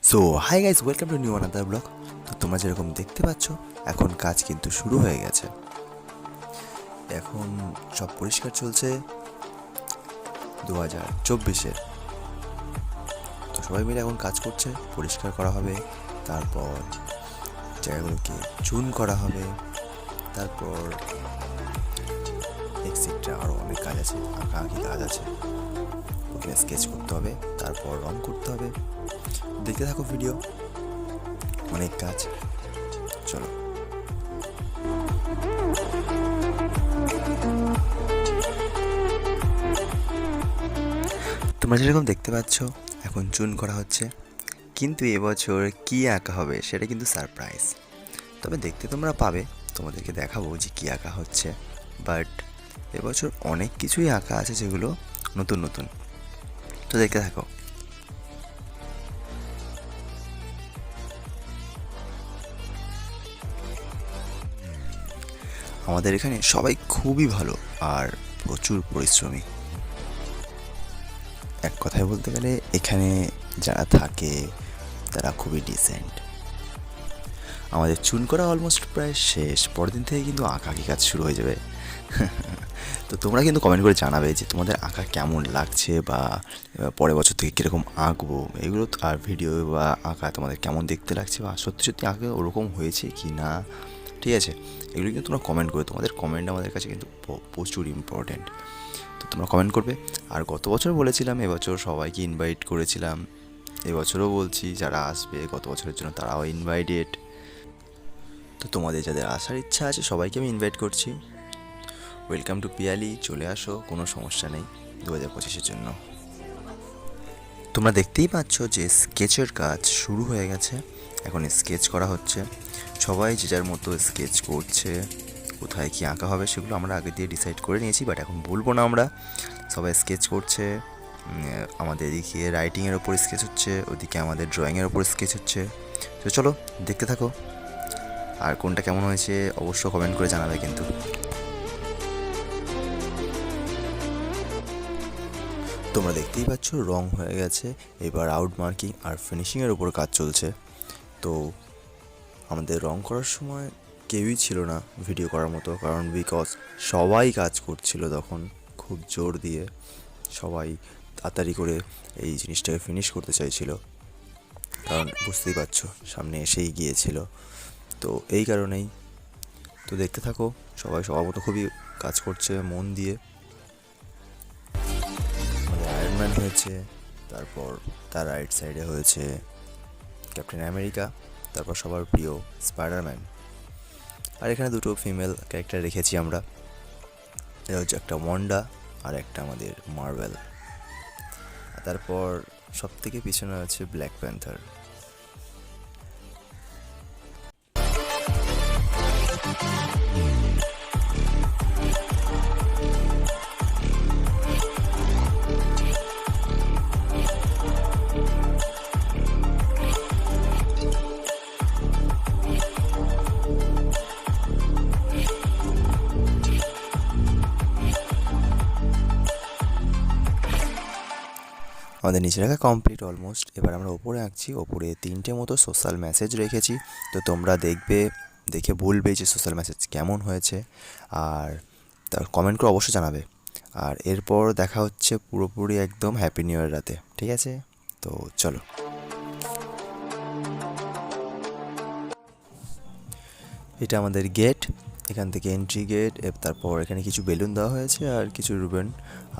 So hi guys, welcome to new another blog. তো তোমরা যেরকম দেখতে পাচ্ছ, এখন কাজ কিন্তু শুরু হয়ে গেছে। এখন সব পরিষ্কার চলছে 2024-এর। তো সবাই মিলে এখন কাজ করছে, পরিষ্কার করা হবে, তারপর জায়গাগুলোকে চুন করা হবে, তারপর এক্সেট্রা আরও অনেক কাজ আছে, আঁকাআঁকি কাজ আছে। ওখানে স্কেচ করতে হবে, তারপর রং করতে হবে। দেখতে থাকো ভিডিও, অনেক কাজ। চলো। তোমরা যেরকম দেখতে পাচ্ছ, এখন চুন করা হচ্ছে, কিন্তু এবছর কী আঁকা হবে সেটা কিন্তু সারপ্রাইজ। তবে দেখতে তোমরা পাবে, তোমাদেরকে দেখাবো যে কী আঁকা হচ্ছে। বাট এবছর অনেক কিছুই আঁকা আছে যেগুলো নতুন নতুন। তো দেখতে থাকো। আমাদের এখানে সবাই খুবই ভালো আর প্রচুর পরিশ্রমী। এক কথায় বলতে গেলে এখানে যারা থাকে তারা খুবই ডিসেন্ট। আমাদের চুন করা অলমোস্ট প্রায় শেষ, পরের দিন থেকে কিন্তু আঁকাআঁকি কাজ শুরু হয়ে যাবে। তো তোমরা কিন্তু কমেন্ট করে জানাবে যে তোমাদের আঁকা কেমন লাগছে, বা পরের বছর থেকে কীরকম আঁকবো এগুলো। আর ভিডিও বা আঁকা তোমাদের কেমন দেখতে লাগছে, বা সত্যি সত্যি আঁকা ওরকম হয়েছে কি না, ঠিক আছে, এগুলো কিন্তু তোমরা কমেন্ট করবে। তোমাদের কমেন্ট আমাদের কাছে কিন্তু প্রচুর ইম্পর্ট্যান্ট। তো তোমরা কমেন্ট করবে। আর গত বছর বলেছিলাম, এবছর সবাইকে ইনভাইট করেছিলাম, এবছরও বলছি যারা আসবে গত বছরের জন্য তারাও ইনভাইটেড। তো তোমাদের যাদের আসার ইচ্ছা আছে সবাইকে আমি ইনভাইট করছি। ওয়েলকাম টু পিয়ালি, চলে আসো, কোনো সমস্যা নেই 2025-এর জন্য। তোমরা দেখতেই পাচ্ছ যে স্কেচের কাজ শুরু হয়ে গেছে, এখন স্কেচ করা হচ্ছে। সবাই যে যার মতো স্কেচ করছে, কোথায় কী আঁকা হবে সেগুলো আমরা আগে দিয়ে ডিসাইড করে নিয়েছি, বাট এখন বলবো না আমরা। সবাই স্কেচ করছে, আমাদের এদিকে রাইটিংয়ের ওপর স্কেচ হচ্ছে, ওদিকে আমাদের ড্রয়িংয়ের ওপর স্কেচ হচ্ছে। তো চলো দেখতে থাকো, আর কোনটা কেমন হয়েছে অবশ্য কমেন্ট করে জানাবে কিন্তু। তোমরা দেখতেই পাচ্ছ রং হয়ে গেছে, এবার আউট মার্কিং আর ফিনিশিংয়ের উপর কাজ চলছে। তো আমাদের রং করার সময় কেউই ছিল না ভিডিও করার মতো, কারণ বিকজ সবাই কাজ করছিল তখন খুব জোর দিয়ে। সবাই তাড়াতাড়ি করে এই জিনিসটাকে ফিনিশ করতে চাইছিল, কারণ বুঝতেই পারছো সামনে এসেই গিয়েছিল। তো এই কারণেই। তো দেখতে থাকো, সবাই সবার মতো খুবই কাজ করছে মন দিয়ে। আমাদের আয়রন ম্যান হয়েছে, তারপর তার রাইট সাইডে হয়েছে ক্যাপ্টেন আমেরিকা, তারপর সবার প্রিয় স্পাইডারম্যান। আর এখানে দুটো ফিমেল ক্যারেক্টার রেখেছি আমরা, এটা হচ্ছে একটা ওয়ান্ডা আর একটা আমাদের মার্ভেল। তারপর সব থেকে পিছনে আছে ব্ল্যাক প্যান্থার। আমাদের নিচে রাখা কমপ্লিট অলমোস্ট। এবার আমরা ওপরে আঁকছি, ওপরে 3টে মতো সোশ্যাল মেসেজ রেখেছি। তো তোমরা দেখবে, দেখে বলবে যে সোশ্যাল মেসেজ কেমন হয়েছে, আর তার কমেন্ট করে অবশ্যই জানাবে। আর এরপর দেখা হচ্ছে পুরোপুরি একদম হ্যাপি নিউ ইয়ার রাতে, ঠিক আছে? তো চলো। এটা আমাদের গেট, এখান থেকে এন্ট্রি গেট। তারপর এখানে কিছু বেলুন দেওয়া হয়েছে আর কিছু রুবেন,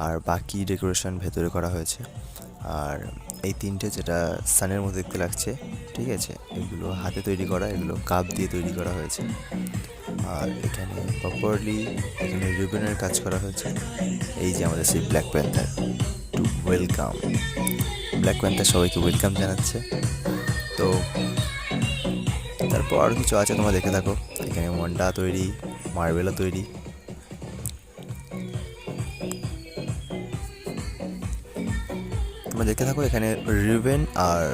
আর বাকি ডেকোরেশন ভেতরে করা হয়েছে। আর এই 3টে যেটা সানের মধ্যে দেখতে লাগছে, ঠিক আছে, এগুলো হাতে তৈরি করা, এগুলো কাপ দিয়ে তৈরি করা হয়েছে। আর এখানে প্রপারলি এখানে রিবনের কাজ করা হয়েছে। এই যে আমাদের সেই black panther to welcome, black panther সবাইকে ওয়েলকাম জানাচ্ছে। তো তারপর আরও কিছু আছে, তোমরা দেখে থাকো। এখানে ওয়ান্ডা তৈরি, মার্বেলও তৈরি। তোমরা দেখতে থাকো, এখানে রিবেন আর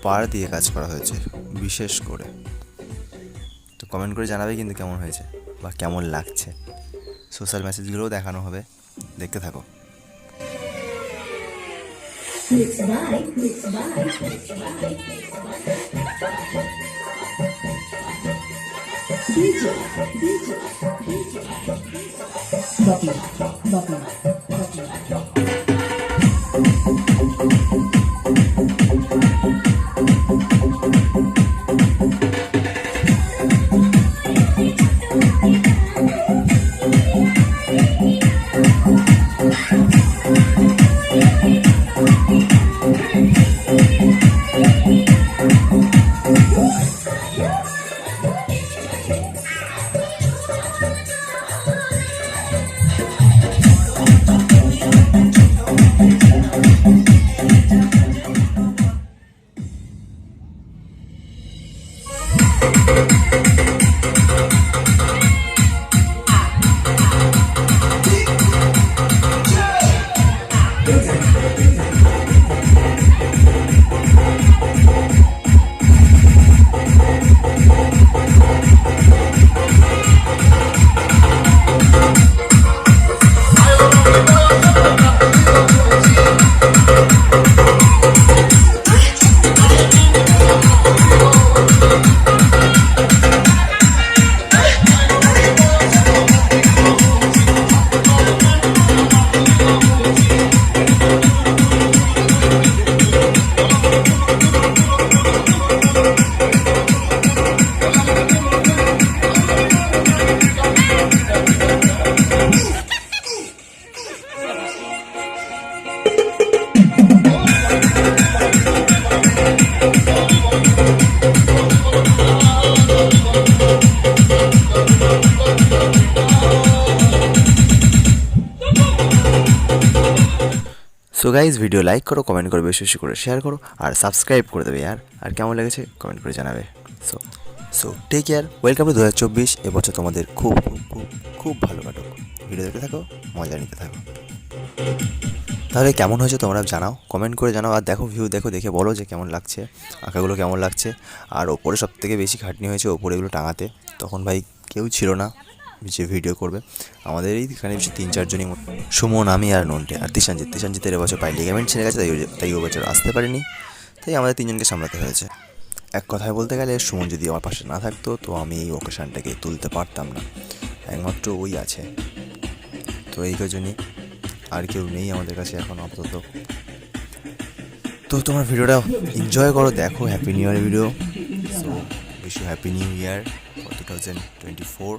পার দিয়ে কাজ করা হয়েছে বিশেষ করে। তো কমেন্ট করে জানাবে কিন্তু কেমন হয়েছে বা কেমন লাগছে। সোশ্যাল মেসেজগুলোও দেখানো হবে, দেখতে থাকো। Mixed by DJ Bobby. So guys video like করো, কমেন্ট করো, বেশি বেশি করে শেয়ার করো আর সাবস্ক্রাইব করে দেবে আর কেমন লেগেছে কমেন্ট করে জানাবে। So so take care, welcome to 2024। এবছর তোমাদের খুব খুব খুব খুব ভালো কাটুক। ভিডিও দেখতে থাকো, মজা নিতে থাকো। তাহলে কেমন হয়েছে তোমরা জানাও, কমেন্ট করে জানাও। আর দেখো ভিউ দেখে বলো যে কেমন লাগছে, আঁকাগুলো কেমন লাগছে। আর ওপরে সবথেকে বেশি খাটনি হয়েছে ওপরে এগুলো টাঙাতে। তখন ভাই কেউ ছিল না যে ভিডিও করবে। আমাদের এইখানে 3-4 জনই, সুমন, আমি আর নন্টে আর তিশানজিতের এবছর পায়ে লিগামেন্ট ছেড়ে গেছে, তাই ও বছর আসতে পারেনি। তাই আমাদের 3জনকে সামলাতে হয়েছে। এক কথায় বলতে গেলে সুমন যদি আমার পাশে না থাকতো তো আমি এই ওকেশানটাকে তুলতে পারতাম না। একমাত্র ওই আছে, তো এই জন্যই। আর কেউ নেই আমাদের কাছে এখন আপাতত। তো তোমার ভিডিওটা এনজয় করো, দেখো। Happy new year video. So wish you happy new year for 2024।